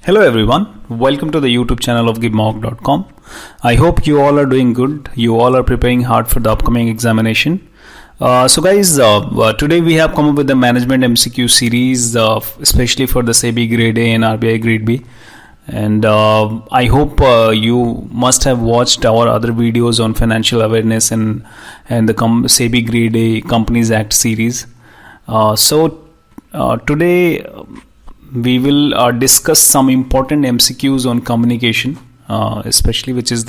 Hello everyone, welcome to the YouTube channel of giveup.com. I hope you all are doing good. You all are preparing hard for the upcoming examination. So guys, today we have come up with the management MCQ series, especially for the SEBI Grade A and RBI Grade B. And I hope you must have watched our other videos on financial awareness and the SEBI Grade A Companies Act series. Today we will discuss some important MCQs on communication, especially which is in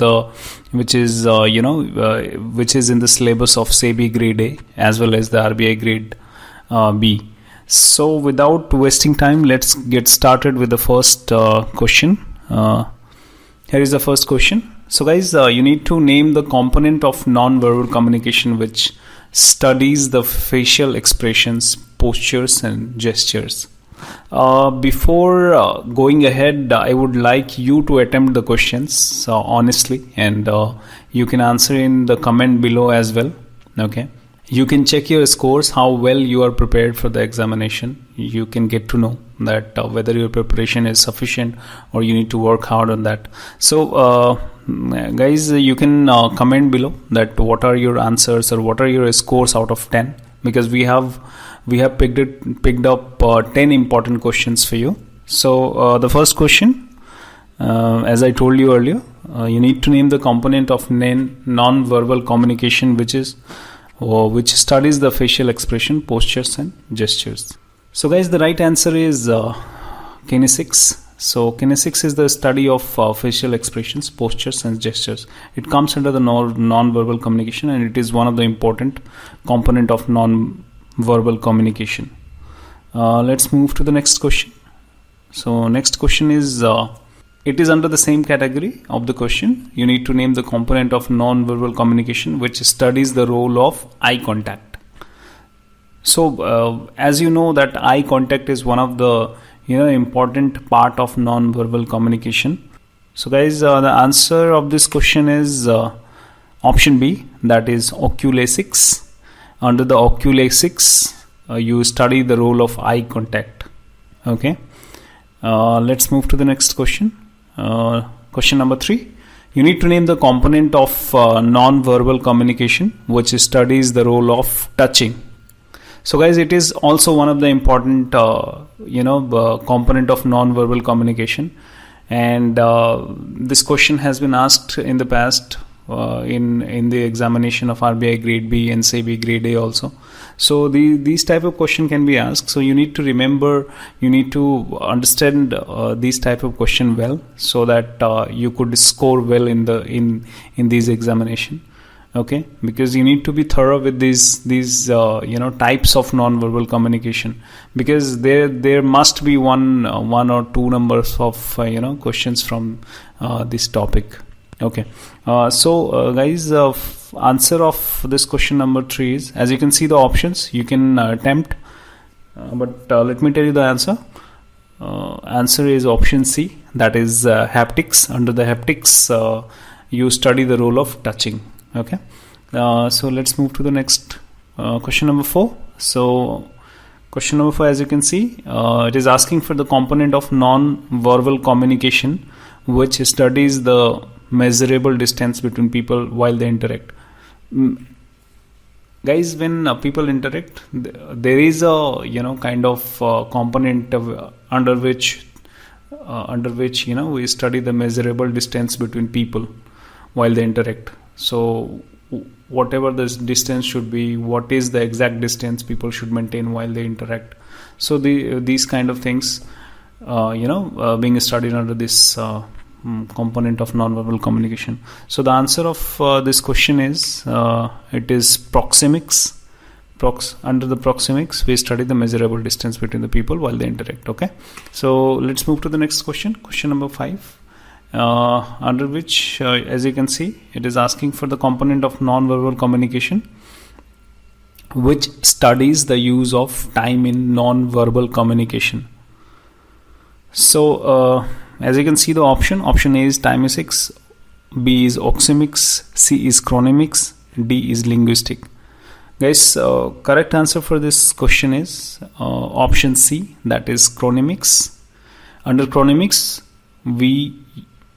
the syllabus of SEBI Grade A as well as the RBI Grade B. So without wasting time, let's get started with the first question. Here is the first question. So guys, you need to name the component of non-verbal communication which studies the facial expressions, postures and gestures. Before going ahead, I would like you to attempt the questions honestly, and you can answer in the comment below as well. Okay, you can check your scores, how well you are prepared for the examination. You can get to know that whether your preparation is sufficient or you need to work hard on that. So guys, you can comment below that what are your answers or what are your scores out of 10, because we have picked up 10 important questions for you. So the first question, as I told you earlier, you need to name the component of non-verbal communication which studies the facial expression, postures and gestures. So guys, the right answer is kinesics. So kinesics is the study of facial expressions, postures and gestures. It comes under the non-verbal communication, and it is one of the important component of non-verbal communication. Let's move to the next question. So next question is, it is under the same category of the question. You need to name the component of non-verbal communication which studies the role of eye contact. So as you know that eye contact is one of the important part of non-verbal communication. So guys, the answer of this question is option B, that is oculesics. Under the oculesics, you study the role of eye contact. Okay, let's move to the next question. Question number 3. You need to name the component of non-verbal communication which studies the role of touching. So guys, it is also one of the important component of non-verbal communication, and this question has been asked in the past in the examination of RBI Grade B and SEBI Grade A also. So these type of question can be asked. So you need to remember, you need to understand these type of question well, so that you could score well in these examination. Okay, because you need to be thorough with these types of non-verbal communication, because there must be one or two numbers of questions from this topic. Okay, so guys, answer of this question number 3 is, as you can see the options, you can attempt, but let me tell you the answer. Answer is option C, that is haptics. Under the haptics, you study the role of touching. Okay, so let's move to the next question number 4. So question number 4, as you can see, it is asking for the component of non-verbal communication which studies the measurable distance between people while they interact. Guys, when people interact, there is a kind of component under which we study the measurable distance between people while they interact. So whatever this distance should be, what is the exact distance people should maintain while they interact. So these kind of things being studied under this component of non-verbal communication. So the answer of this question is it is Proxemics. Under the Proxemics, we study the measurable distance between the people while they interact. Okay, so let's move to the next question. Question number 5. Under which, as you can see, it is asking for the component of non-verbal communication which studies the use of time in non-verbal communication. So as you can see the option A is timesics, B is oxemics, C is chronemics, D is linguistic. Guys, correct answer for this question is option C, that is chronemics. Under Chronemics, we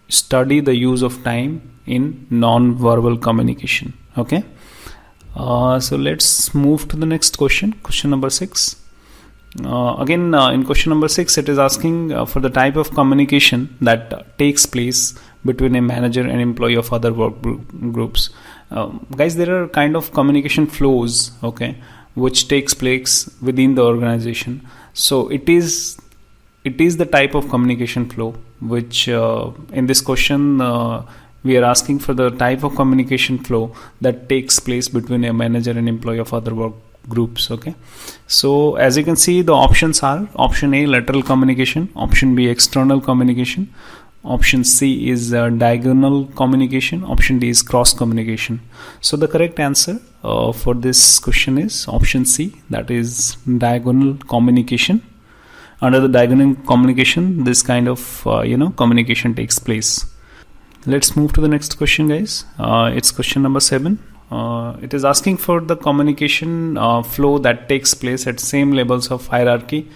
study the use of time in non-verbal communication. Okay, so let's move to the next question. Question number 6. Again, in question number 6, it is asking for the type of communication that takes place between a manager and employee of other work groups. Guys, there are kind of communication flows, okay, which takes place within the organization. So it is the type of communication flow which in this question we are asking for the type of communication flow that takes place between a manager and employee of other work groups. Okay, so as you can see, the options are: option A, lateral communication; option B, external communication; option C is diagonal communication; option D is cross communication. So the correct answer for this question is option C, that is diagonal communication. Under the diagonal communication, this kind of communication takes place. Let's move to the next question, guys. It's question number 7. It is asking for the communication flow that takes place at same levels of hierarchy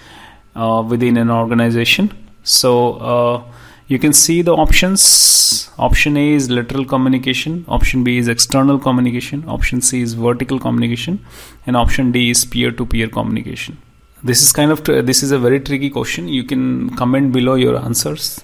within an organization. So you can see the options. Option A is lateral communication, option B is external communication, option C is vertical communication, and option D is peer-to-peer communication. This is a very tricky question. You can comment below your answers.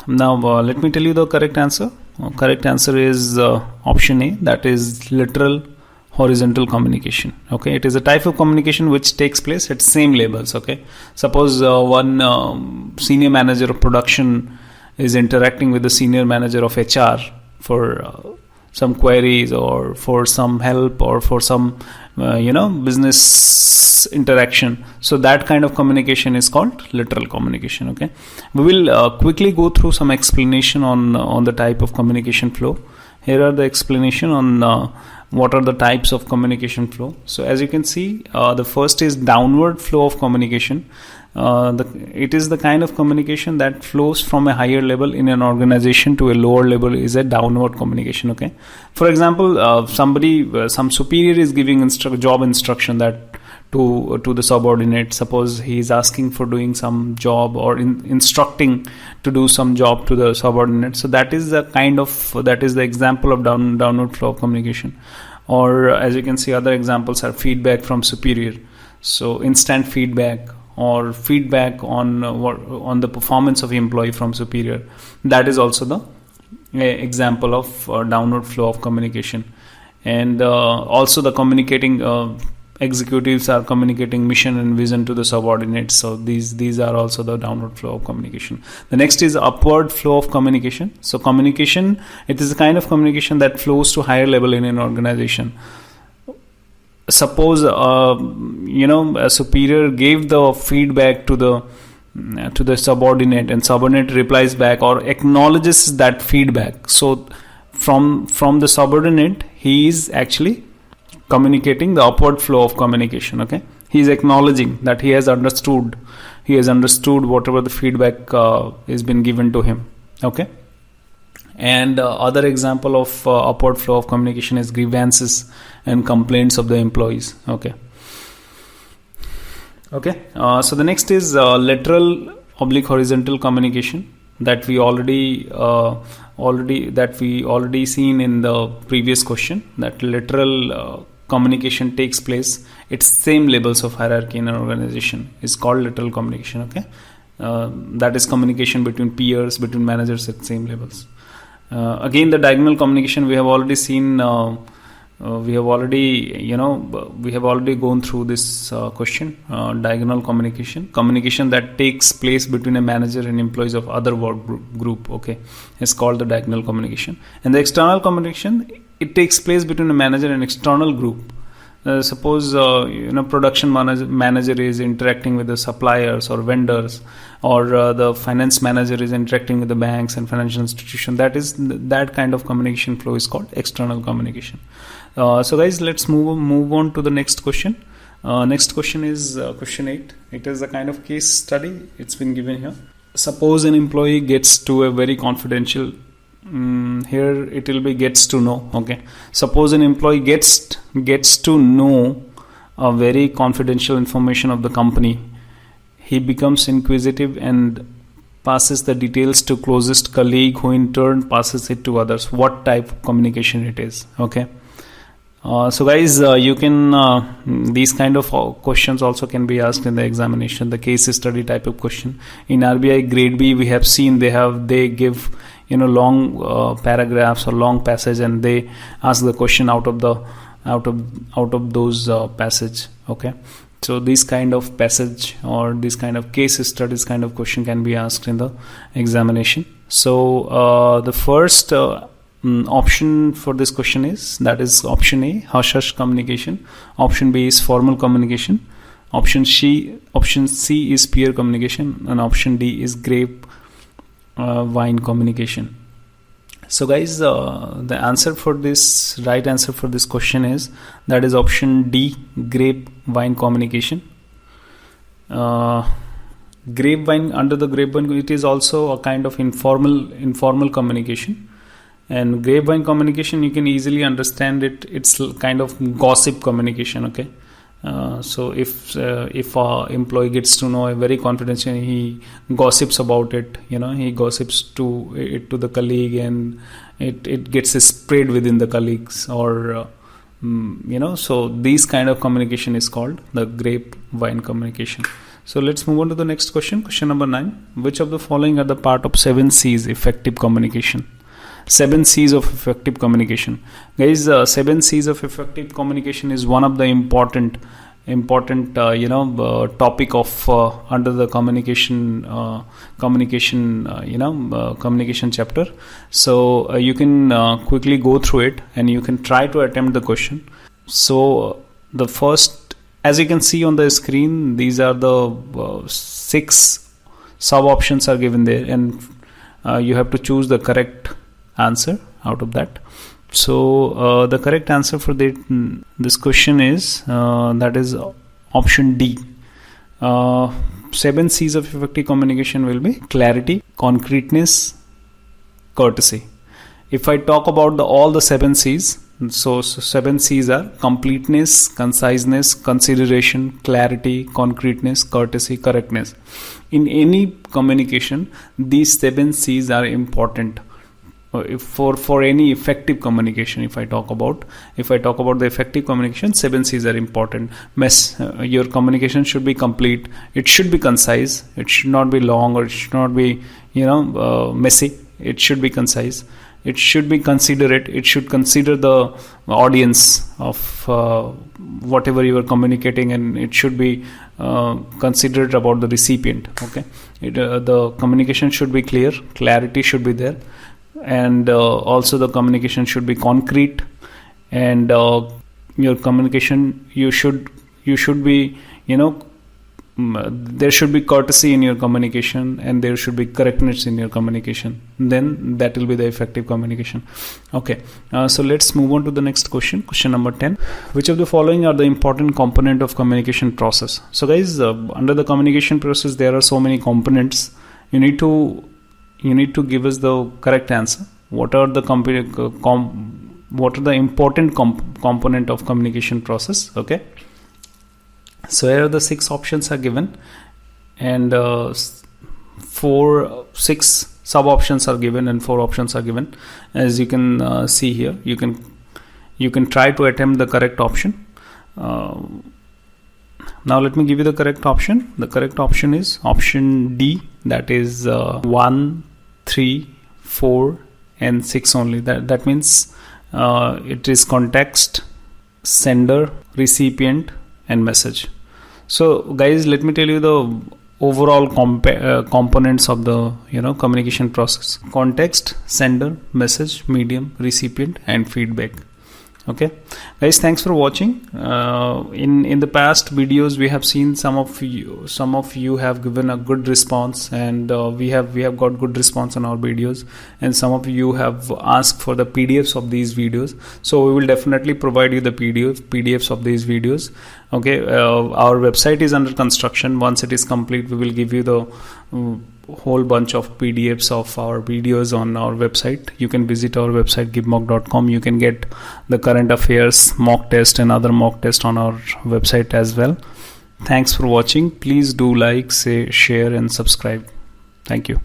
Now let me tell you the correct answer. Correct answer is option A, that is lateral horizontal communication. Okay, it is a type of communication which takes place at same levels. Okay, suppose one senior manager of production is interacting with the senior manager of HR for some queries or for some help or for some business interaction. So that kind of communication is called lateral communication. Okay, we will quickly go through some explanation on the type of communication flow. Here are the explanation on what are the types of communication flow. So as you can see, the first is downward flow of communication. It is the kind of communication that flows from a higher level in an organization to a lower level is a downward communication. Okay, for example, some superior is giving job instruction that to the subordinate. Suppose he is asking for doing some job or instructing to do some job to the subordinate. So that is the example of downward flow of communication. Or as you can see, other examples are feedback from superior. So instant feedback or feedback on the performance of employee from superior. That is also the example of downward flow of communication. And also the communicating executives are communicating mission and vision to the subordinates. So these are also the downward flow of communication. The next is upward flow of communication. So communication, it is a kind of communication that flows to higher level in an organization. Suppose a superior gave the feedback to the subordinate, and subordinate replies back or acknowledges that feedback. So from the subordinate, he is actually communicating the upward flow of communication. Okay, he is acknowledging that he has understood whatever the feedback is been given to him. Okay, and other example of upward flow of communication is grievances and complaints of the employees. Okay, so the next is lateral oblique horizontal communication that we already seen in the previous question, that lateral communication takes place at same levels of hierarchy in an organization is called lateral communication. Okay, that is communication between peers, between managers at same levels. Again, the diagonal communication we have already seen. We have already gone through this question. Diagonal communication that takes place between a manager and employees of other work group. Okay, is called the diagonal communication. And the external communication, it takes place between a manager and external group. Suppose production manager is interacting with the suppliers or vendors, or the finance manager is interacting with the banks and financial institutions. That kind of communication flow is called external communication. So guys, let's move on to the next question. Next question is question 8. It is a kind of case study. It's been given here. Suppose an employee gets to a very confidential. Here it will be gets to know. Okay. Suppose an employee gets to know a very confidential information of the company. He becomes inquisitive and passes the details to closest colleague, who in turn passes it to others. What type of communication it is? Okay. So guys, you can these kind of questions also can be asked in the examination, the case study type of question. In RBI Grade B, we have seen they give long paragraphs or long passage, and they ask the question out of those passage. Okay. So this kind of passage or this kind of case studies kind of question can be asked in the examination. So the first option for this question is option A, hush-hush communication. Option B is formal communication. Option C is peer communication, and option D is grapevine communication. So guys, the right answer for this question is option D, grapevine communication. Grapevine, under the grapevine, it is also a kind of informal communication. And grapevine communication, you can easily understand it's kind of gossip communication. Okay. So if a employee gets to know a very confidential, he gossips about it, he gossips to the colleague, and it gets spread within the colleagues, or so these kind of communication is called the grapevine communication. So let's move on to the next question. Question number 9. Which of the following are the part of 7 C's effective communication? 7 C's of effective communication. Guys, 7 C's of effective communication is one of the important topic of under the communication chapter. So you can quickly go through it, and you can try to attempt the question. So the first, as you can see on the screen, these are the 6 sub options are given there, and you have to choose the correct answer out of that. So the correct answer for this question is option D. 7 C's of effective communication will be clarity, concreteness, courtesy. If I talk about all the 7 C's, so 7 C's are completeness, conciseness, consideration, clarity, concreteness, courtesy, correctness. In any communication, these 7 C's are important for any effective communication. If I talk about the effective communication, 7 C's are important. Your communication should be complete, it should be concise, it should not be long, or it should not be messy. It should be concise, it should be considerate, it should consider the audience of whatever you are communicating, and it should be considerate about the recipient. Okay. The communication should be clear, clarity should be there, and also the communication should be concrete, and your communication, you should be there should be courtesy in your communication, and there should be correctness in your communication. Then that will be the effective communication. Okay. So let's move on to the next question. Question number 10. Which of the following are the important component of communication process? So guys, under the communication process, there are so many components. You need to give us the correct answer. What are the important component of communication process? Okay. So here are the 6 options are given, and 6 sub options are given, and 4 options are given. As you can see here, you can try to attempt the correct option. Now let me give you the correct option. The correct option is option D, that is 1, 3, 4 and 6 only. That means it is context, sender, recipient and message. So guys, let me tell you the overall components of the communication process: context, sender, message, medium, recipient and feedback. Okay guys, thanks for watching. In the past videos, we have seen some of you have given a good response, and we have got good response on our videos, and some of you have asked for the PDFs of these videos. So we will definitely provide you the PDFs of these videos. Okay, our website is under construction. Once it is complete, we will give you the whole bunch of PDFs of our videos on our website. You can visit our website givemock.com. You can get the current affairs mock test and other mock test on our website as well. Thanks for watching. Please do like, share and subscribe. Thank you.